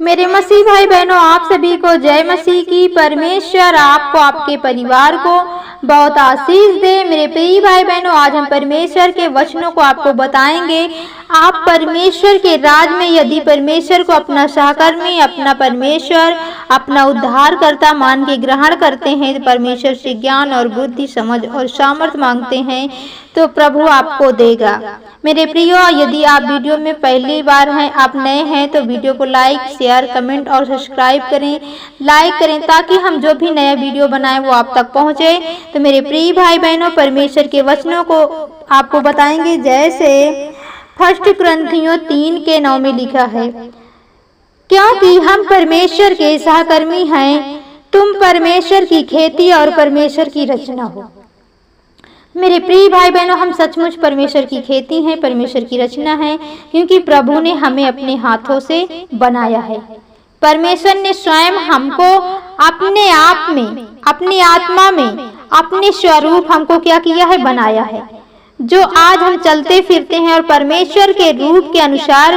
मेरे मसीह भाई बहनों, आप सभी को जय मसीह की। परमेश्वर आपको, आपके परिवार को बहुत आशीष दे। मेरे प्रिय भाई बहनों, आज हम परमेश्वर के वचनों को आपको बताएंगे। आप परमेश्वर के राज में यदि परमेश्वर को अपना सहकर्मी, अपना परमेश्वर, अपना उद्धारकर्ता मान के ग्रहण करते हैं, तो परमेश्वर से ज्ञान और बुद्धि, समझ और सामर्थ मांगते हैं, तो प्रभु आपको देगा। मेरे प्रियो, यदि आप वीडियो में पहली बार हैं, आप नए हैं, तो वीडियो को लाइक, शेयर, कमेंट और सब्सक्राइब करें। लाइक करें ताकि हम जो भी नया वीडियो बनाएं वो आप तक पहुंचे। तो मेरे प्रिय भाई बहनों, परमेश्वर के वचनों को आपको बताएंगे। जैसे 1 कुरिन्थियों 3:9 में लिखा है, क्योंकि हम परमेश्वर के सहकर्मी हैं, तुम परमेश्वर की खेती और परमेश्वर की रचना हो। मेरे प्रिय भाई बहनों, हम सचमुच परमेश्वर की खेती हैं, परमेश्वर की रचना है, क्योंकि प्रभु ने हमें अपने हाथों से बनाया है। परमेश्वर ने स्वयं हमको अपने आप में, अपनी आत्मा में, अपने स्वरूप हमको क्या किया है, बनाया है। जो आज हम चलते फिरते हैं और परमेश्वर के रूप के अनुसार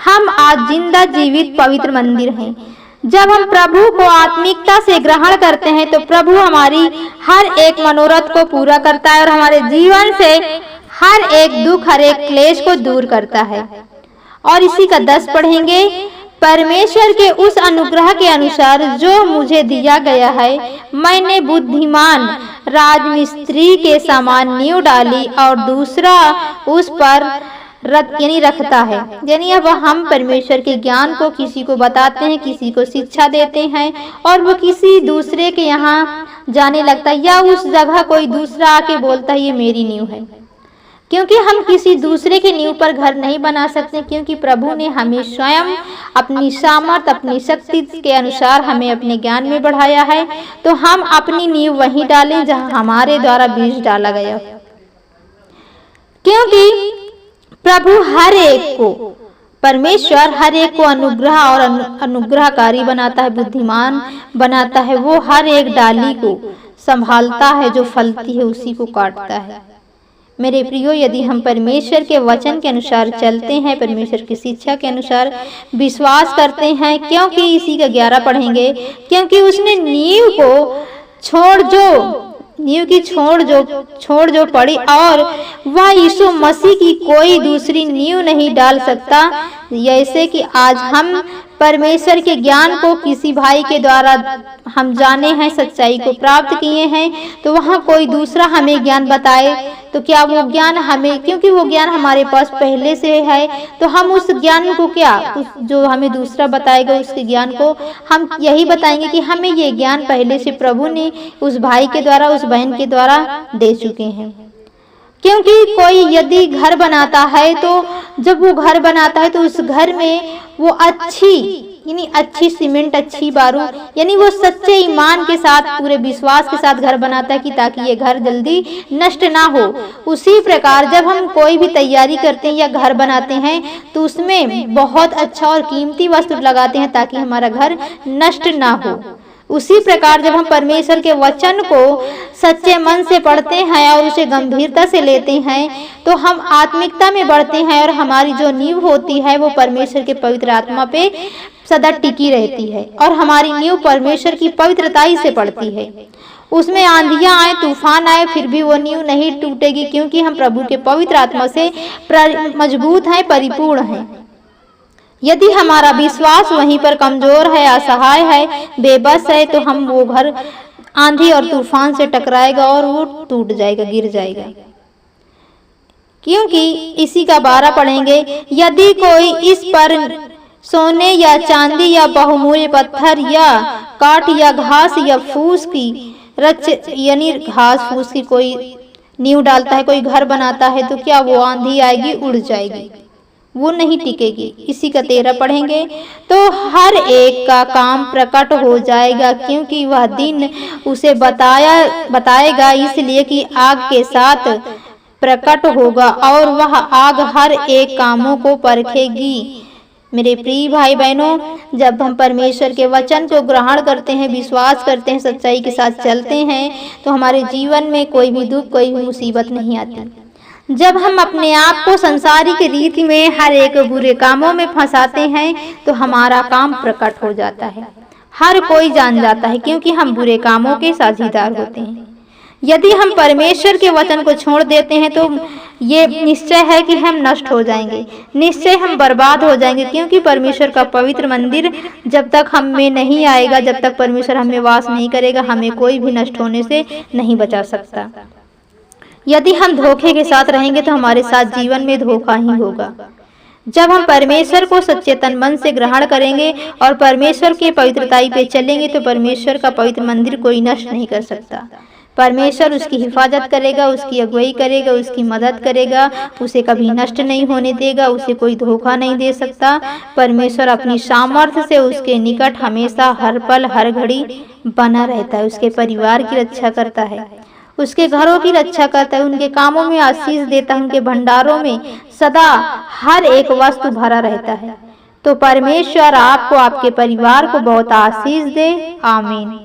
हम आज जिंदा जीवित पवित्र मंदिर हैं। जब हम प्रभु को आत्मिकता से ग्रहण करते हैं तो प्रभु हमारी हर एक मनोरथ को पूरा करता है और हमारे जीवन से हर एक दुख, हर एक क्लेश को दूर करता है। और इसी का 10 पढ़ेंगे। परमेश्वर के उस अनुग्रह के अनुसार जो मुझे दिया गया है, मैंने बुद्धिमान राजमिस्त्री के समान नींव डाली और दूसरा उस पर रखता है। यानी अब हम परमेश्वर के ज्ञान को किसी को बताते हैं, किसी को शिक्षा देते हैं और वो किसी दूसरे के यहाँ जाने लगता है, या उस जगह कोई दूसरा आके बोलता है ये मेरी नींव है। क्योंकि हम किसी दूसरे के नींव पर घर नहीं बना सकते, क्योंकि प्रभु ने हमें स्वयं अपनी सामर्थ, अपनी शक्ति के अनुसार हमें अपने ज्ञान में बढ़ाया है। तो हम अपनी नींव वहीं डालें जहाँ हमारे द्वारा बीज डाला गया। क्योंकि प्रभु हर एक को, परमेश्वर हर एक को अनुग्रह और अनुग्रहकारी बनाता है, बुद्धिमान बनाता है। वो हर एक डाली को संभालता है, जो फलती है उसी को काटता है। मेरे प्रियो, यदि हम परमेश्वर के वचन के अनुसार चलते हैं, परमेश्वर की शिक्षा के अनुसार विश्वास करते हैं, क्योंकि इसी का 11 पढ़ेंगे, क्योंकि उसने नींव की छोड़ जो पड़ी और वह यीशु मसीह की कोई दूसरी नींव नहीं डाल सकता। जैसे कि आज हम परमेश्वर के ज्ञान को किसी भाई के द्वारा हम जाने हैं, सच्चाई को प्राप्त किए हैं, तो वहाँ कोई दूसरा हमें ज्ञान बताए तो क्या वो ज्ञान हमें, क्योंकि वो ज्ञान हमारे पास पहले से है, तो हम उस ज्ञान को जो हमें दूसरा बताएगा उसके ज्ञान को हम यही बताएंगे कि हमें ये ज्ञान पहले से प्रभु ने उस भाई के द्वारा, उस बहन के द्वारा दे चुके हैं। क्योंकि कोई यदि घर बनाता है, तो जब वो घर बनाता है तो उस घर में वो अच्छी सीमेंट, अच्छी बारू, यानी वो सच्चे ईमान के साथ, पूरे विश्वास के साथ घर बनाता है कि ताकि ये घर जल्दी नष्ट ना हो। उसी प्रकार जब हम कोई भी तैयारी करते हैं या घर बनाते हैं तो उसमें बहुत अच्छा और कीमती वस्तु लगाते हैं ताकि हमारा घर नष्ट ना हो। उसी प्रकार जब हम परमेश्वर के वचन को सच्चे मन से पढ़ते हैं और उसे गंभीरता से लेते हैं, तो हम आत्मिकता में बढ़ते हैं और हमारी जो नींव होती है वो परमेश्वर के पवित्र आत्मा पे सदा टिकी रहती है और हमारी नींव परमेश्वर की पवित्रताई से पड़ती है। उसमें आंधियां आए, तूफान आए, फिर भी वो नींव नहीं टूटेगी, क्योंकि हम प्रभु के पवित्र आत्मा से मजबूत हैं, परिपूर्ण हैं। यदि हमारा विश्वास वहीं पर कमजोर है, असहाय है, बेबस है, तो हम वो घर आंधी और तूफान से टकराएगा और वो टूट जाएगा, गिर जाएगा। क्योंकि इसी का 12 पढ़ेंगे, यदि कोई इस पर सोने या चांदी या बहुमूल्य पत्थर या काठ या घास या फूस की यानी घास फूस की कोई नींव डालता है, कोई घर बनाता है, तो क्या वो आंधी आएगी, उड़ जाएगी, वो नहीं टिकेगी। इसी का 13 पढ़ेंगे, तो हर एक का काम प्रकट हो जाएगा, क्योंकि वह दिन उसे बताएगा, इसलिए कि आग के साथ प्रकट होगा और वह आग हर एक कामों को परखेगी। मेरे प्रिय भाई बहनों, जब हम परमेश्वर के वचन को ग्रहण करते हैं, विश्वास करते हैं, सच्चाई के साथ चलते हैं, तो हमारे जीवन में कोई भी दुख, कोई भी मुसीबत नहीं आती। जब हम अपने आप को संसारिक रीति में हर एक बुरे कामों में फंसाते हैं तो हमारा काम प्रकट हो जाता है, हर कोई जान जाता है, क्योंकि हम बुरे कामों के साझीदार होते हैं। यदि हम परमेश्वर के वचन को छोड़ देते हैं तो ये निश्चय है कि हम नष्ट हो जाएंगे, निश्चय हम बर्बाद हो जाएंगे, क्योंकि परमेश्वर का पवित्र मंदिर जब तक हम में नहीं आएगा, जब तक परमेश्वर हमें वास नहीं करेगा, हमें कोई भी नष्ट होने से नहीं बचा सकता। यदि हम धोखे के साथ रहेंगे तो हमारे साथ जीवन में धोखा ही होगा। जब हम परमेश्वर को सच्चे तन मन से ग्रहण करेंगे और परमेश्वर के पवित्रताई पे चलेंगे तो परमेश्वर का पवित्र मंदिर कोई नष्ट नहीं कर सकता। परमेश्वर उसकी हिफाजत करेगा, उसकी अगुवाई करेगा, उसकी मदद करेगा, उसे कभी नष्ट नहीं होने देगा, उसे कोई धोखा नहीं दे सकता। परमेश्वर अपनी सामर्थ्य से उसके निकट हमेशा हर पल हर घड़ी बना रहता है, उसके परिवार की रक्षा करता है, उसके घरों की रक्षा करता है, उनके कामों में आशीष देता है, उनके भंडारों में सदा हर एक वस्तु भरा रहता है। तो परमेश्वर आपको, आपके परिवार को बहुत आशीष दे। आमीन।